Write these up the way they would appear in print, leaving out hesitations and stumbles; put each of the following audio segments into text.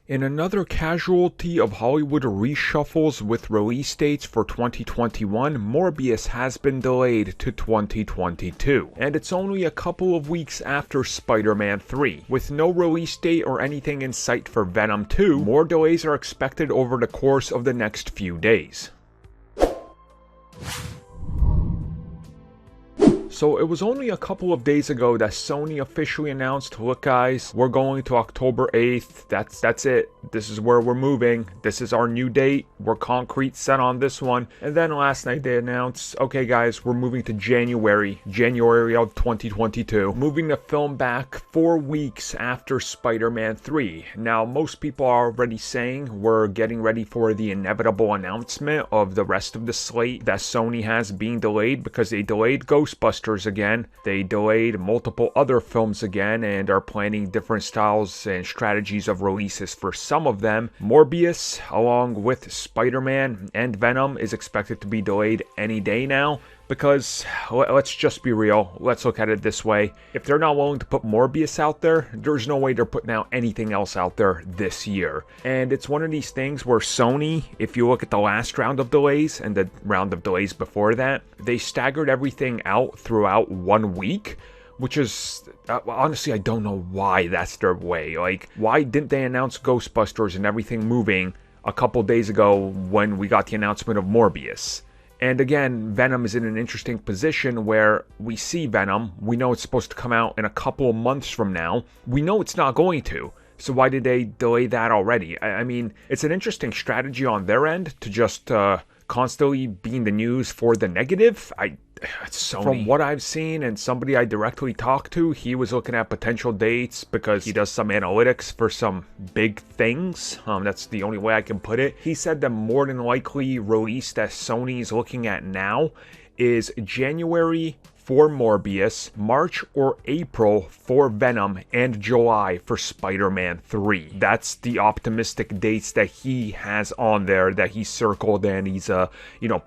In another casualty of Hollywood reshuffles with release dates for 2021, Morbius has been delayed to 2022. And it's only a couple of weeks after Spider-Man 3. With no release date or anything in sight for Venom 2, more delays are expected over the course of the next few days. So it was only a couple of days ago that Sony officially announced, look guys, we're going to October 8th, that's it, this is where we're moving, this is our new date, we're concrete set on this one. And then last night they announced, okay guys, we're moving to January of 2022, moving the film back 4 weeks after Spider-Man 3. Now most people are already saying we're getting ready for the inevitable announcement of the rest of the slate that Sony has being delayed, because they delayed Ghostbusters again, they delayed multiple other films again, and are planning different styles and strategies of releases for some of them. Morbius, along with Spider-Man and Venom, is expected to be delayed any day now. Because, let's just be real, let's look at it this way. If they're not willing to put Morbius out there, there's no way they're putting out anything else out there this year. And it's one of these things where Sony, if you look at the last round of delays and the round of delays before that, they staggered everything out throughout 1 week. Which is, honestly, I don't know why that's their way. Like, why didn't they announce Ghostbusters and everything moving a couple days ago when we got the announcement of Morbius? And again, Venom is in an interesting position where we see Venom, we know it's supposed to come out in a couple of months from now, we know it's not going to. So why did they delay that already? I mean, it's an interesting strategy on their end to just constantly be in the news for the negative. From what I've seen and somebody I directly talked to, he was looking at potential dates because he does some analytics for some big things. That's the only way I can put it. He said the more than likely release that Sony's looking at now is January for Morbius, March or April for Venom, and July for Spider-Man 3. That's the optimistic dates that he has on there, that he circled and he's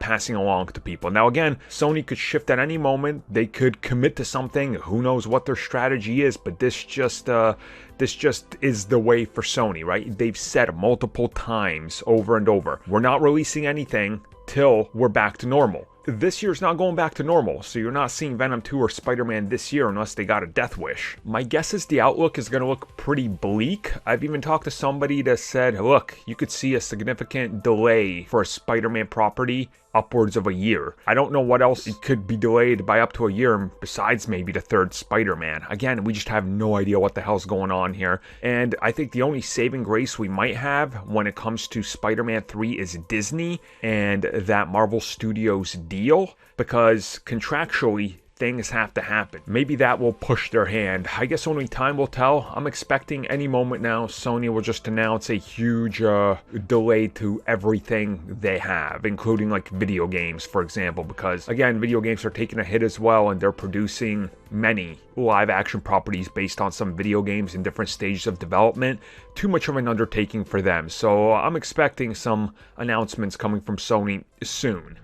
passing along to people. Now again, Sony could shift at any moment. They could commit to something. Who knows what their strategy is, but this just is the way for Sony, right? They've said multiple times over and over, we're not releasing anything till we're back to normal. This year's not going back to normal, so you're not seeing Venom 2 or Spider-Man this year unless they got a death wish. My guess is the outlook is going to look pretty bleak. I've even talked to somebody that said, look, you could see a significant delay for a Spider-Man property upwards of a year. I don't know what else it could be delayed by up to a year besides maybe the third Spider-Man. Again, we just have no idea what the hell's going on here. And I think the only saving grace we might have when it comes to Spider-Man 3 is Disney and that Marvel Studios deal, because contractually things have to happen. Maybe that will push their hand. I guess only time will tell. I'm expecting any moment now Sony will just announce a huge delay to everything they have, including like video games, for example, because again, video games are taking a hit as well, and they're producing many live action properties based on some video games in different stages of development. Too much of an undertaking for them. So I'm expecting some announcements coming from Sony soon.